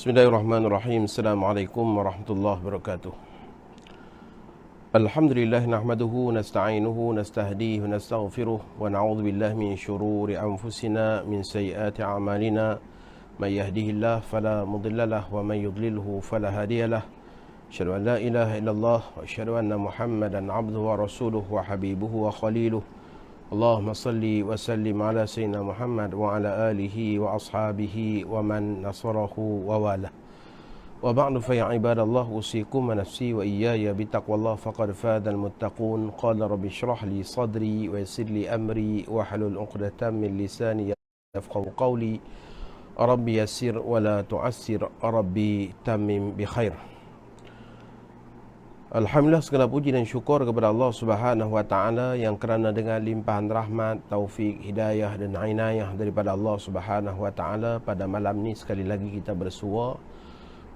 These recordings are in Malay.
Bismillahirrahmanirrahim. Assalamualaikum warahmatullahi wabarakatuh. Alhamdulillah nahmaduhu nasta'inuhu nastahdihi nastaghfiruh wa na'udzu billahi min syururi anfusina min sayyiati a'malina may yahdihillahu fala mudhillalah wa may yudlilhu fala hadiyalah. Asyhadu an la ilaha illallah wa asyhadu anna Muhammadan 'abduhu wa rasuluhu wa habibuhu wa khaliluh. Allahumma salli wa sallim ala sayyidina Muhammad wa ala alihi wa ashabihi wa man nasarahu wa wala. Wa ba'du fa ya ibadallah usikum wa nafsi wa iyaya bitaqwallah faqad fadal muttaqun. Qala rabbi shrah li sadri wa yassir li amri wa halul 'uqdatam min lisani yafqahu qawli. Rabbi yassir wa la tu'assir, rabbi tammim bi khair. Alhamdulillah, segala puji dan syukur kepada Allah Subhanahu wa taala yang kerana dengan limpahan rahmat, taufik, hidayah dan inayah daripada Allah Subhanahu wa taala pada malam ni sekali lagi kita bersua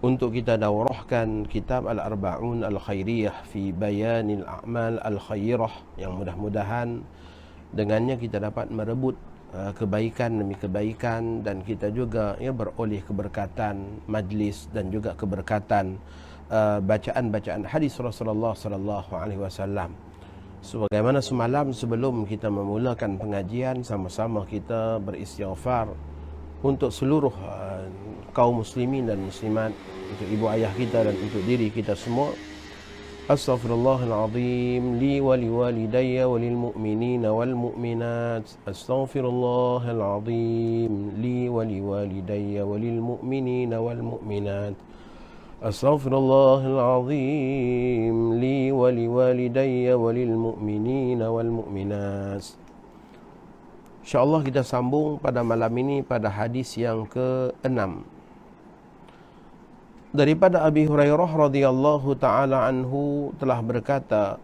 untuk kita daurahkan kitab Al-Arba'un Al-Khairiyah fi Bayanil A'mal Al-Khairah, yang mudah-mudahan dengannya kita dapat merebut kebaikan demi kebaikan, dan kita juga beroleh keberkatan majlis dan juga keberkatan bacaan-bacaan hadis Rasulullah sallallahu alaihi wasallam. Sebagaimana semalam sebelum kita memulakan pengajian, sama-sama kita beristighfar untuk seluruh kaum muslimin dan muslimat, untuk ibu ayah kita dan untuk diri kita semua. Astaghfirullahalazim li wa liwalidayya wa lil mu'minina wal mu'minat. Astaghfirullahalazim li wa liwalidayya wa lil mu'minina wal mu'minat. Astaghfirullahalazim li wa liwalidayya wa lil mu'minina wal mu'minat. InsyaAllah kita sambung pada malam ini pada hadis yang ke-6 daripada Abi Hurairah radhiyallahu ta'ala anhu telah berkata,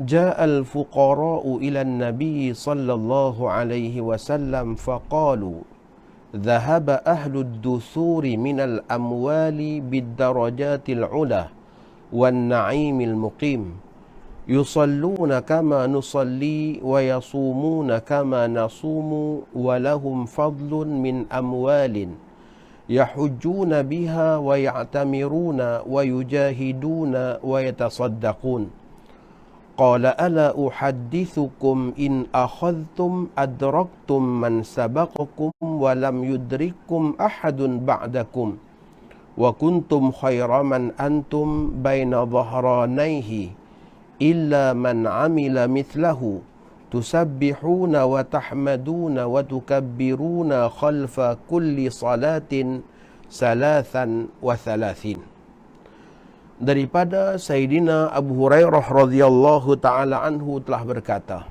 Ja'al fuqara'u ila an-nabi sallallahu alaihi wasallam faqalu ذهب أهل الدثور من الأموال بالدرجات العلى والنعيم المقيم يصلون كما نصلي ويصومون كما نصوم ولهم فضل من أموال يحجون بها ويعتمرون ويجاهدون ويتصدقون قال ألا أحدثكم إن أخذتم أدركتم من سبقكم ولم يدرككم أحد بعدكم وكنتم خير من أنتم بين ظهرانيه إلا من عمل مثله تسبحون وتحمدون وتكبرون خلف كل صلاة 33. Daripada Sayyidina Abu Hurairah radhiyallahu ta'ala anhu telah berkata,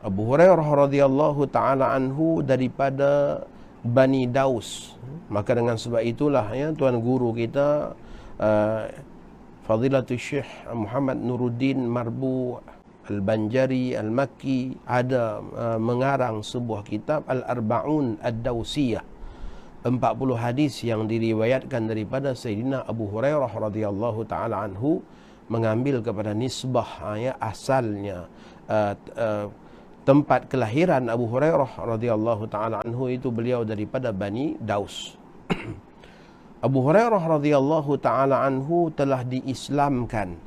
Abu Hurairah radhiyallahu ta'ala anhu daripada Bani Daus. Maka dengan sebab itulah tuan guru kita Fadilatul Syekh Muhammad Nuruddin Marbu Al-Banjari Al-Makki ada mengarang sebuah kitab Al-Arba'un Ad-Dausiyah, 40 hadis yang diriwayatkan daripada Sayyidina Abu Hurairah radhiyallahu ta'ala anhu, mengambil kepada nisbah asalnya tempat kelahiran Abu Hurairah radhiyallahu ta'ala anhu itu beliau daripada Bani Daus. Abu Hurairah radhiyallahu ta'ala anhu telah diislamkan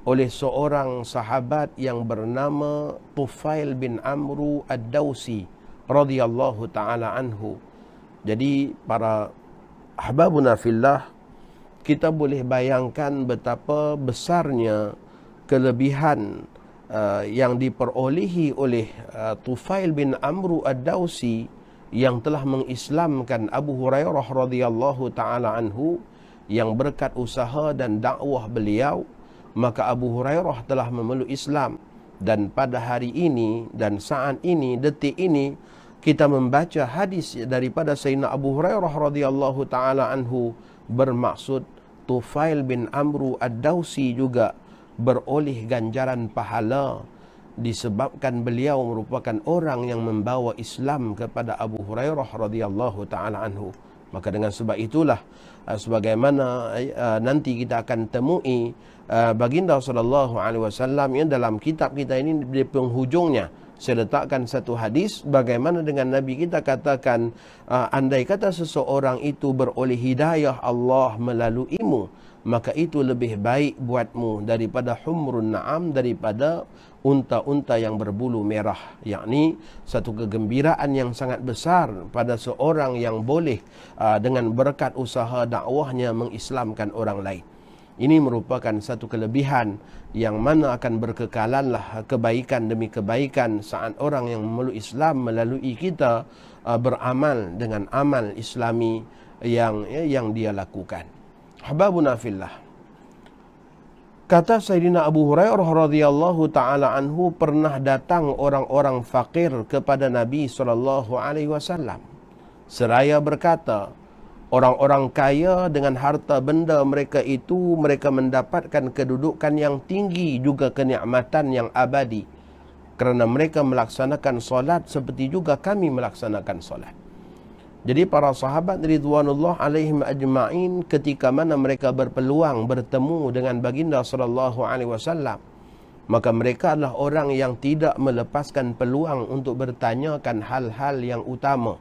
oleh seorang sahabat yang bernama Tufail bin Amru Ad-Dausi radhiyallahu ta'ala anhu. Jadi para ahbabuna fillah, kita boleh bayangkan betapa besarnya kelebihan yang diperolehi oleh Tufail bin Amru Ad-Dausi yang telah mengislamkan Abu Hurairah radhiyallahu ta'ala anhu, yang berkat usaha dan dakwah beliau, maka Abu Hurairah telah memeluk Islam. Dan pada hari ini dan saat ini, detik ini, kita membaca hadis daripada Sayyidina Abu Hurairah radhiyallahu taala anhu, bermaksud Tufail bin Amru Ad-Dawsi juga beroleh ganjaran pahala disebabkan beliau merupakan orang yang membawa Islam kepada Abu Hurairah radhiyallahu taala anhu. Maka dengan sebab itulah sebagaimana nanti kita akan temui baginda sallallahu alaihi wasallam yang dalam kitab kita ini di penghujungnya saya letakkan satu hadis bagaimana dengan Nabi kita katakan, andai kata seseorang itu beroleh hidayah Allah melaluimu, maka itu lebih baik buatmu daripada humrun na'am, daripada unta-unta yang berbulu merah. Yakni satu kegembiraan yang sangat besar pada seorang yang boleh dengan berkat usaha dakwahnya mengislamkan orang lain. Ini merupakan satu kelebihan yang mana akan berkekalanlah kebaikan demi kebaikan saat orang yang memeluk Islam melalui kita beramal dengan amal Islami yang dia lakukan. Ahbabuna fillah. Kata Sayyidina Abu Hurairah radhiyallahu taala anhu, pernah datang orang-orang fakir kepada Nabi SAW. Seraya berkata, orang-orang kaya dengan harta benda mereka itu, mereka mendapatkan kedudukan yang tinggi juga kenikmatan yang abadi. Kerana mereka melaksanakan solat seperti juga kami melaksanakan solat. Jadi para sahabat ridwanullah alaihim ajma'in, ketika mana mereka berpeluang bertemu dengan baginda sallallahu alaihi wasallam, maka mereka adalah orang yang tidak melepaskan peluang untuk bertanyakan hal-hal yang utama,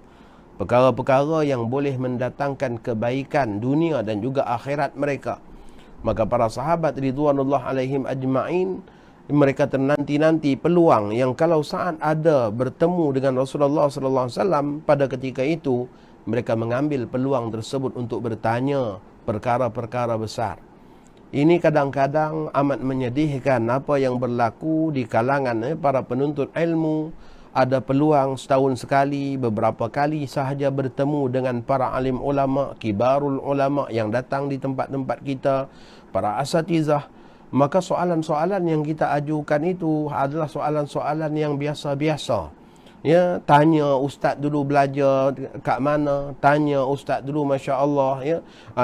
perkara-perkara yang boleh mendatangkan kebaikan dunia dan juga akhirat mereka. Maka para sahabat ridwanullah alaihim ajma'in, mereka ternanti-nanti peluang yang kalau saat ada bertemu dengan Rasulullah sallallahu alaihi wasallam, pada ketika itu mereka mengambil peluang tersebut untuk bertanya perkara-perkara besar. Ini kadang-kadang amat menyedihkan apa yang berlaku di kalangan para penuntut ilmu. Ada peluang setahun sekali, beberapa kali sahaja bertemu dengan para alim ulama, kibarul ulama yang datang di tempat-tempat kita, para asatizah. Maka soalan-soalan yang kita ajukan itu adalah soalan-soalan yang biasa-biasa. Ya, tanya ustaz dulu belajar kat mana, tanya ustaz dulu masya-Allah ya,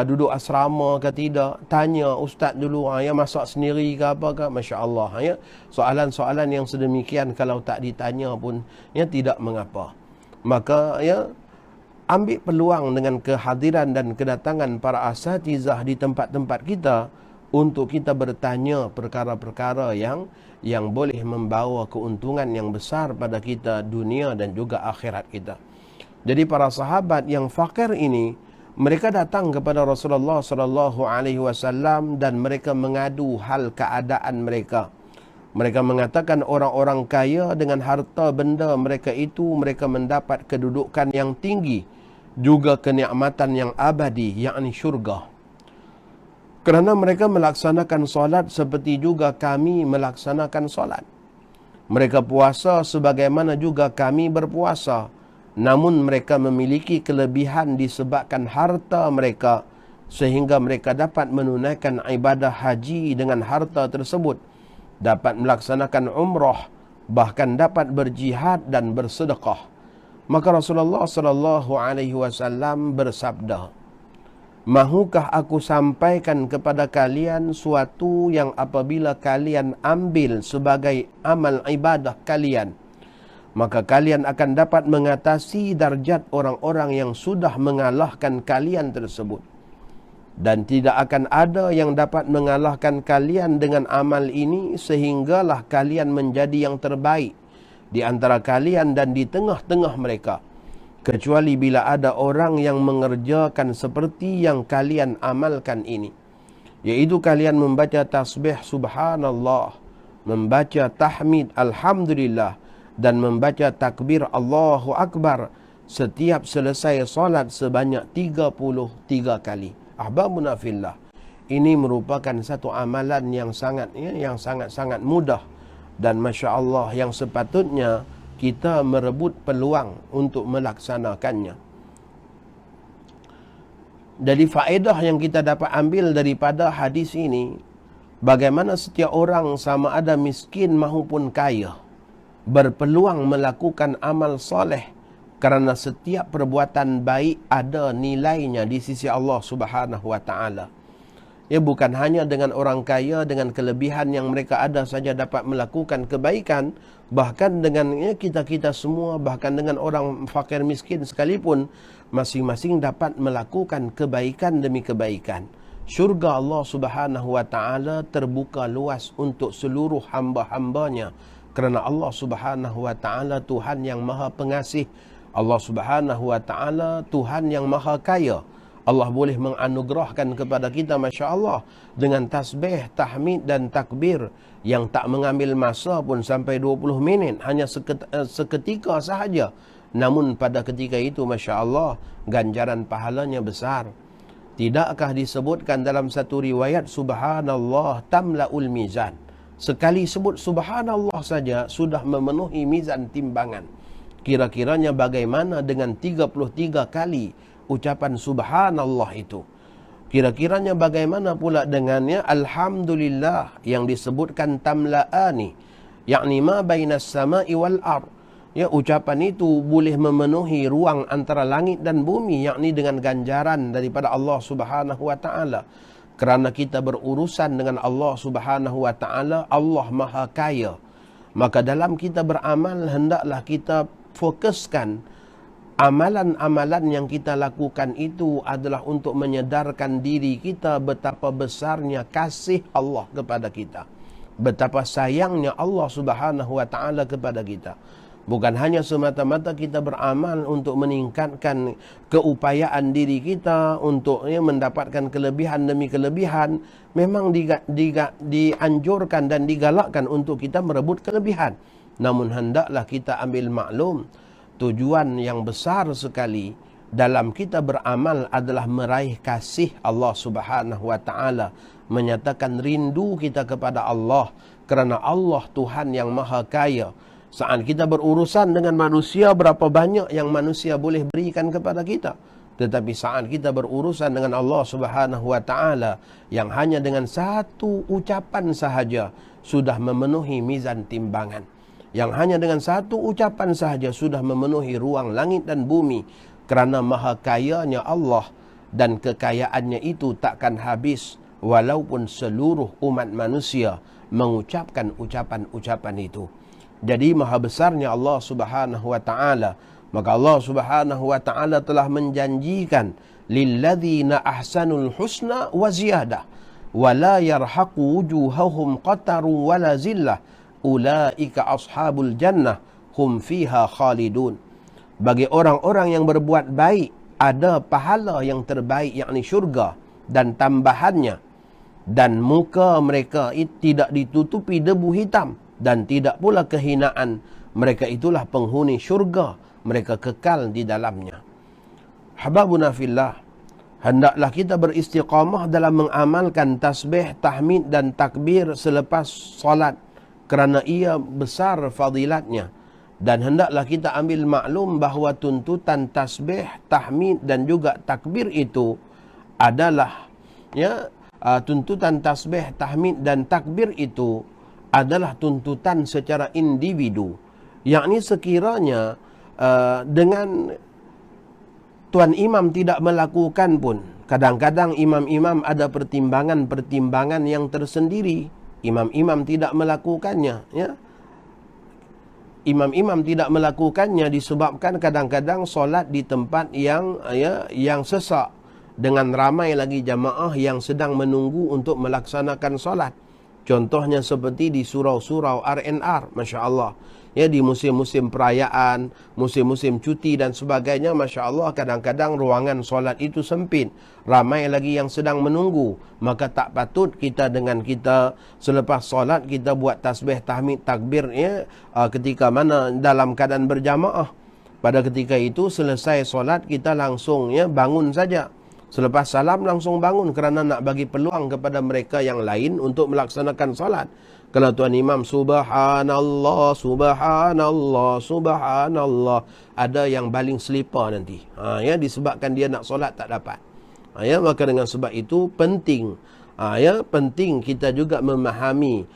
duduk asrama ke tidak, tanya ustaz dulu ya masak sendiri ke apa ke, masya-Allah ya. Soalan-soalan yang sedemikian kalau tak ditanya pun ya tidak mengapa. Maka ya, ambil peluang dengan kehadiran dan kedatangan para asatizah di tempat-tempat kita untuk kita bertanya perkara-perkara yang boleh membawa keuntungan yang besar pada kita dunia dan juga akhirat kita. Jadi para sahabat yang fakir ini, mereka datang kepada Rasulullah sallallahu alaihi wasallam dan mereka mengadu hal keadaan mereka. Mereka mengatakan orang-orang kaya dengan harta benda mereka itu, mereka mendapat kedudukan yang tinggi, juga kenikmatan yang abadi, yakni syurga. Kerana mereka melaksanakan solat seperti juga kami melaksanakan solat. Mereka puasa sebagaimana juga kami berpuasa. Namun mereka memiliki kelebihan disebabkan harta mereka, sehingga mereka dapat menunaikan ibadah haji dengan harta tersebut, dapat melaksanakan umrah, bahkan dapat berjihad dan bersedekah. Maka Rasulullah sallallahu alaihi wasallam bersabda, mahukah aku sampaikan kepada kalian suatu yang apabila kalian ambil sebagai amal ibadah kalian, maka kalian akan dapat mengatasi darjat orang-orang yang sudah mengalahkan kalian tersebut. Dan tidak akan ada yang dapat mengalahkan kalian dengan amal ini, sehinggalah kalian menjadi yang terbaik di antara kalian dan di tengah-tengah mereka, kecuali bila ada orang yang mengerjakan seperti yang kalian amalkan ini, yaitu kalian membaca tasbih subhanallah, membaca tahmid alhamdulillah, dan membaca takbir Allahu Akbar setiap selesai solat sebanyak 33 kali. Ahbabuna fillah, ini merupakan satu amalan yang sangat mudah dan masya Allah yang sepatutnya kita merebut peluang untuk melaksanakannya. Jadi faedah yang kita dapat ambil daripada hadis ini, bagaimana setiap orang sama ada miskin maupun kaya berpeluang melakukan amal soleh Kerana setiap perbuatan baik ada nilainya di sisi Allah Subhanahu wa taala. Ya, bukan hanya dengan orang kaya dengan kelebihan yang mereka ada saja dapat melakukan kebaikan, bahkan dengan kita-kita semua, bahkan dengan orang fakir miskin sekalipun, masing-masing dapat melakukan kebaikan demi kebaikan. Syurga Allah Subhanahu wa taala terbuka luas untuk seluruh hamba-hambanya, kerana Allah Subhanahu wa taala Tuhan yang Maha Pengasih. Allah Subhanahu wa taala Tuhan yang Maha Kaya. Allah boleh menganugerahkan kepada kita, Masya Allah, dengan tasbih, tahmid dan takbir yang tak mengambil masa pun sampai 20 minit, hanya seketika sahaja. Namun pada ketika itu, Masya Allah, ganjaran pahalanya besar. Tidakkah disebutkan dalam satu riwayat, Subhanallah tamla'ul mizan. Sekali sebut Subhanallah saja sudah memenuhi mizan timbangan. Kira-kiranya bagaimana dengan 33 kali ucapan Subhanallah itu? Kira-kiranya bagaimana pula dengannya Alhamdulillah yang disebutkan tamla'ani, yakni ma bainas sama'i wal ard. Ya, ucapan itu boleh memenuhi ruang antara langit dan bumi, yakni dengan ganjaran daripada Allah Subhanahu wa taala. Kerana kita berurusan dengan Allah Subhanahu wa taala, Allah Maha Kaya. Maka dalam kita beramal, hendaklah kita fokuskan amalan-amalan yang kita lakukan itu adalah untuk menyedarkan diri kita betapa besarnya kasih Allah kepada kita, betapa sayangnya Allah Subhanahu wa taala kepada kita. Bukan hanya semata-mata kita beramal untuk meningkatkan keupayaan diri kita untuk mendapatkan kelebihan demi kelebihan. Memang dianjurkan dan digalakkan untuk kita merebut kelebihan. Namun hendaklah kita ambil maklum, tujuan yang besar sekali dalam kita beramal adalah meraih kasih Allah Subhanahu wa taala, menyatakan rindu kita kepada Allah, kerana Allah Tuhan yang Maha Kaya. Saat kita berurusan dengan manusia, berapa banyak yang manusia boleh berikan kepada kita. Tetapi saat kita berurusan dengan Allah Subhanahu wa taala, yang hanya dengan satu ucapan sahaja sudah memenuhi mizan timbangan. Yang hanya dengan satu ucapan sahaja sudah memenuhi ruang langit dan bumi. Kerana Maha Kayanya Allah, dan kekayaannya itu takkan habis walaupun seluruh umat manusia mengucapkan ucapan-ucapan itu. Jadi maha besarnya Allah Subhanahu wa taala. Maka Allah Subhanahu wa taala telah menjanjikan, lilladzina ahsanul husna wa ziyadah wa la yarhaqu wujuhahum qatarun wa la zillah ulaika ashabul jannah hum fiha khalidun. Bagi orang-orang yang berbuat baik ada pahala yang terbaik, yakni syurga dan tambahannya, dan muka mereka tidak ditutupi debu hitam dan tidak pula kehinaan. Mereka itulah penghuni syurga, mereka kekal di dalamnya. Hababuna fillah, hendaklah kita beristiqamah dalam mengamalkan tasbih, tahmid dan takbir selepas salat, kerana ia besar fadilatnya. Dan hendaklah kita ambil maklum bahawa tuntutan tasbih, tahmid dan juga takbir itu adalah tuntutan tasbih, tahmid dan takbir itu adalah tuntutan secara individu. Yakni sekiranya dengan tuan imam tidak melakukan pun, kadang-kadang imam-imam ada pertimbangan-pertimbangan yang tersendiri. Imam-imam tidak melakukannya, ya. Imam-imam tidak melakukannya disebabkan kadang-kadang solat di tempat yang sesak, dengan ramai lagi jamaah yang sedang menunggu untuk melaksanakan solat. Contohnya seperti di surau-surau RNR, Masya Allah. Ya, di musim-musim perayaan, musim-musim cuti dan sebagainya, Masya Allah, kadang-kadang ruangan solat itu sempit. Ramai lagi yang sedang menunggu. Maka tak patut kita dengan kita selepas solat kita buat tasbih, tahmid, takbir ketika mana dalam keadaan berjamaah. Pada ketika itu selesai solat kita langsung bangun saja. Selepas salam langsung bangun, kerana nak bagi peluang kepada mereka yang lain untuk melaksanakan salat. Kalau tuan imam subhanallah, subhanallah, subhanallah, ada yang baling selipar nanti. Disebabkan dia nak solat tak dapat. Maka dengan sebab itu penting. Penting kita juga memahami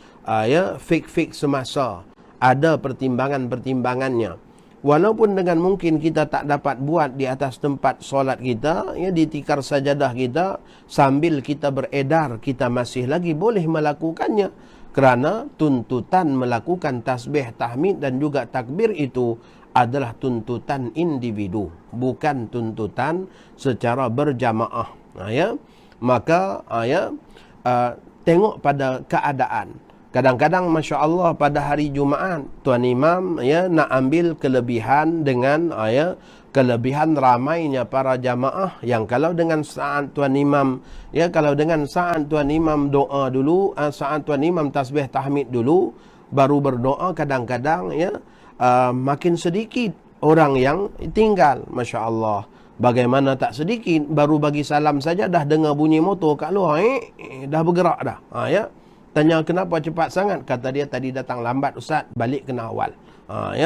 fik-fik semasa. Ada pertimbangan-pertimbangannya. walaupun dengan mungkin kita tak dapat buat di atas tempat solat kita, ya, di tikar sajadah kita, sambil kita beredar, kita masih lagi boleh melakukannya. Kerana tuntutan melakukan tasbih, tahmid dan juga takbir itu adalah tuntutan individu, bukan tuntutan secara berjamaah. Ya, maka tengok pada keadaan. Kadang-kadang Masya Allah pada hari Jumaat Tuan Imam nak ambil kelebihan dengan kelebihan ramainya para jamaah, yang kalau dengan saat Tuan Imam kalau dengan saat Tuan Imam doa dulu, saat Tuan Imam tasbih tahmid dulu baru berdoa, kadang-kadang makin sedikit orang yang tinggal. Masya Allah, bagaimana tak sedikit, baru bagi salam saja dah dengar bunyi motor kat luar, dah bergerak dah. Tanya kenapa cepat sangat? Kata dia tadi datang lambat Ustaz, balik kena awal.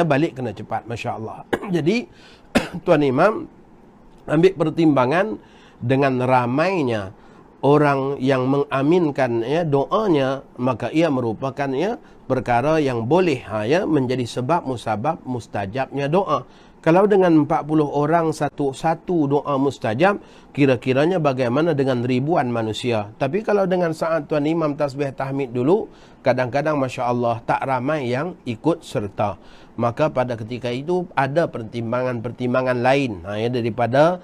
Balik kena cepat. Masya Allah. Jadi Tuan Imam ambil pertimbangan dengan ramainya orang yang mengaminkan doanya, maka ia merupakan perkara yang boleh menjadi sebab musabab mustajabnya doa. Kalau dengan 40 orang satu doa mustajab, kira-kiranya bagaimana dengan ribuan manusia? Tapi kalau dengan saat Tuan Imam tasbih tahmid dulu, kadang-kadang Masya Allah tak ramai yang ikut serta. Maka pada ketika itu ada pertimbangan-pertimbangan lain daripada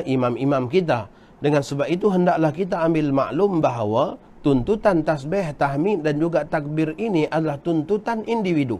imam-imam kita. Dengan sebab itu hendaklah kita ambil maklum bahawa tuntutan tasbih, tahmid dan juga takbir ini adalah tuntutan individu.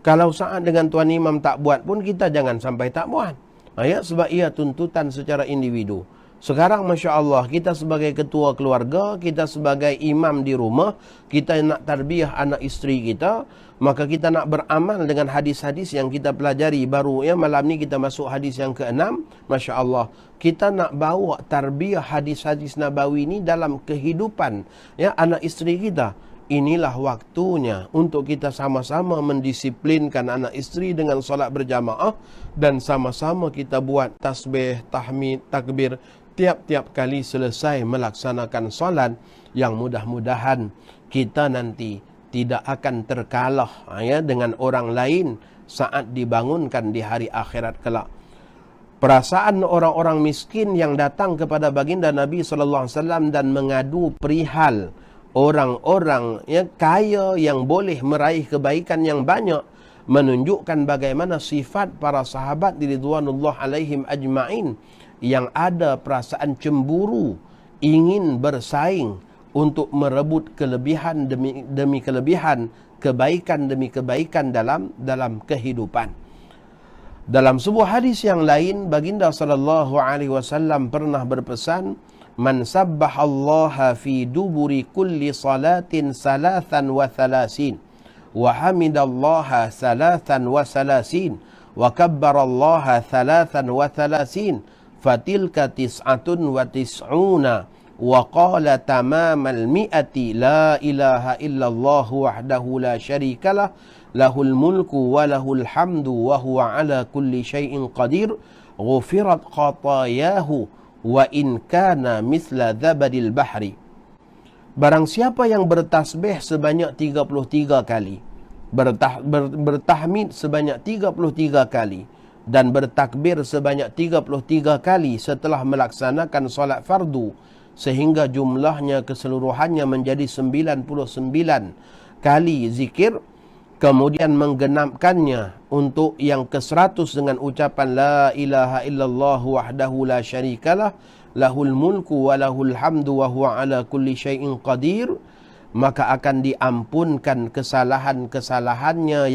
Kalau saat dengan Tuan Imam tak buat pun, kita jangan sampai tak buat. Sebab ia tuntutan secara individu. Sekarang Masya Allah, kita sebagai ketua keluarga, kita sebagai imam di rumah, kita nak tarbiyah anak isteri kita, maka kita nak beramal dengan hadis-hadis yang kita pelajari baru. Malam ni kita masuk hadis yang ke-6. Masya Allah, kita nak bawa tarbiyah hadis-hadis Nabawi ini dalam kehidupan anak isteri kita. Inilah waktunya untuk kita sama-sama mendisiplinkan anak isteri dengan solat berjamaah, dan sama-sama kita buat tasbih, tahmid, takbir tiap-tiap kali selesai melaksanakan solat, yang mudah-mudahan kita nanti tidak akan terkalah dengan orang lain saat dibangunkan di hari akhirat kelak. Perasaan orang-orang miskin yang datang kepada baginda Nabi SAW dan mengadu perihal orang-orang kaya yang boleh meraih kebaikan yang banyak, menunjukkan bagaimana sifat para sahabat ridwanullah alaihim ajma'in yang ada perasaan cemburu, ingin bersaing untuk merebut kelebihan demi kelebihan, kebaikan demi kebaikan dalam kehidupan. Dalam sebuah hadis yang lain, baginda sallallahu alaihi wasallam pernah berpesan, man sabbahallaha fi duburi kulli salatin salatan wa thalasin wa hamidallaha salatan wa salasin wa kabbarallaha salatan wa thalasin fatilka tis'atun wa tis'una wa qala tamamal mi'ati la ilaha illallah wahdahu la syarikalah lahul mulku wa lahul hamdu wa huwa ala kulli syai'in qadir ghufirat khatayahu wa in kana mithla zabadil bahri. Barang siapa yang bertasbih sebanyak 33 kali, bertahmid sebanyak 33 kali, dan bertakbir sebanyak 33 kali setelah melaksanakan solat fardu, sehingga jumlahnya keseluruhannya menjadi 99 kali zikir, kemudian menggenapkannya untuk yang ke-100 dengan ucapan la ilaha illallah wahdahu la syarikalah lahul mulku wa lahul hamdu wa huwa ala kulli syai'in qadir, maka akan diampunkan kesalahan-kesalahannya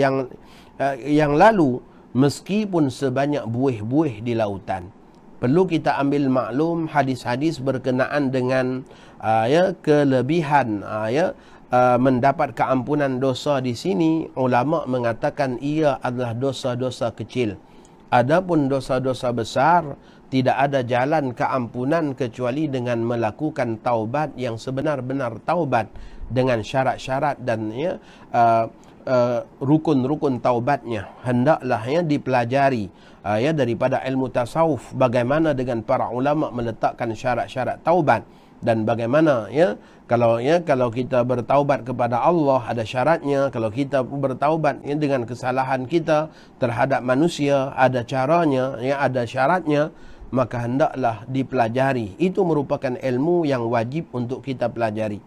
yang lalu, meskipun sebanyak buih-buih di lautan. Perlu kita ambil maklum hadis-hadis berkenaan dengan kelebihan mendapat keampunan dosa di sini. Ulama mengatakan ia adalah dosa-dosa kecil. Adapun dosa-dosa besar, tidak ada jalan keampunan kecuali dengan melakukan taubat yang sebenar-benar taubat, dengan syarat-syarat dan rukun-rukun taubatnya. Hendaklah dipelajari daripada ilmu tasawuf, bagaimana dengan para ulama meletakkan syarat-syarat taubat. Dan bagaimana kalau kita bertaubat kepada Allah ada syaratnya. Kalau kita bertaubat dengan kesalahan kita terhadap manusia ada caranya, ada syaratnya, maka hendaklah dipelajari. Itu merupakan ilmu yang wajib untuk kita pelajari.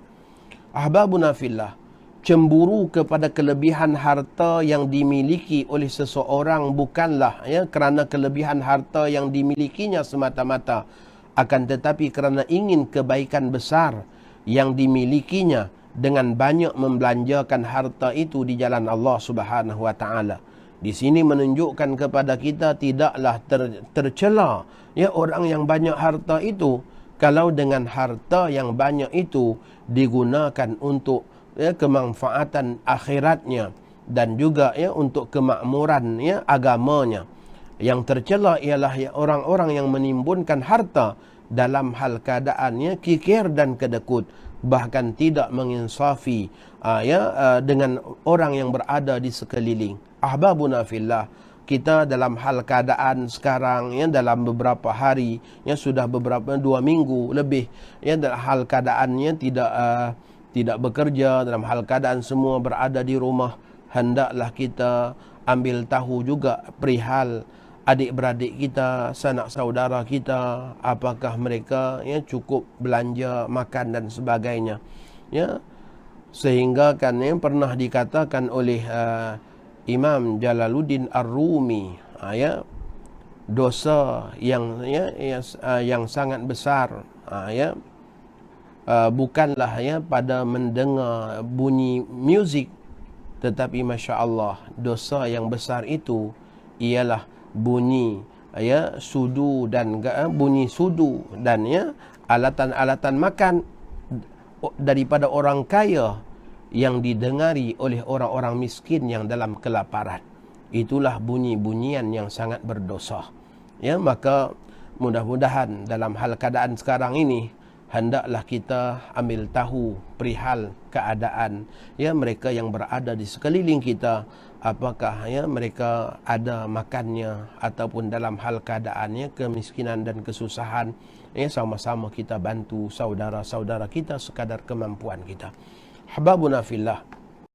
Ahbabuna fillah, cemburu kepada kelebihan harta yang dimiliki oleh seseorang bukanlah kerana kelebihan harta yang dimilikinya semata-mata, akan tetapi kerana ingin kebaikan besar yang dimilikinya dengan banyak membelanjakan harta itu di jalan Allah Subhanahu wa taala. Di sini menunjukkan kepada kita tidaklah tercela orang yang banyak harta itu kalau dengan harta yang banyak itu digunakan untuk kemanfaatan akhiratnya dan juga untuk kemakmuran agamanya. Yang tercela ialah orang-orang yang menimbunkan harta dalam hal keadaannya kikir dan kedekut, bahkan tidak menginsafi dengan orang yang berada di sekeliling. Ahbabuna fillah, kita dalam hal keadaan sekarang dalam beberapa hari sudah beberapa 2 minggu lebih dalam hal keadaannya tidak bekerja, dalam hal keadaan semua berada di rumah. Hendaklah kita ambil tahu juga perihal adik-beradik kita, sanak saudara kita, apakah mereka cukup belanja makan dan sebagainya. Sehingga kan pernah dikatakan oleh Imam Jalaluddin Ar-Rumi, dosa yang sangat besar bukanlah pada mendengar bunyi muzik, tetapi Masya Allah, dosa yang besar itu ialah bunyi sudu dan alatan-alatan makan daripada orang kaya yang didengari oleh orang-orang miskin yang dalam kelaparan. Itulah bunyi-bunyian yang sangat berdosa. Maka mudah-mudahan dalam hal keadaan sekarang ini hendaklah kita ambil tahu perihal keadaan mereka yang berada di sekeliling kita, apakah mereka ada makannya ataupun dalam hal keadaannya kemiskinan dan kesusahan. Sama-sama kita bantu saudara-saudara kita sekadar kemampuan kita. Hababuna fillah,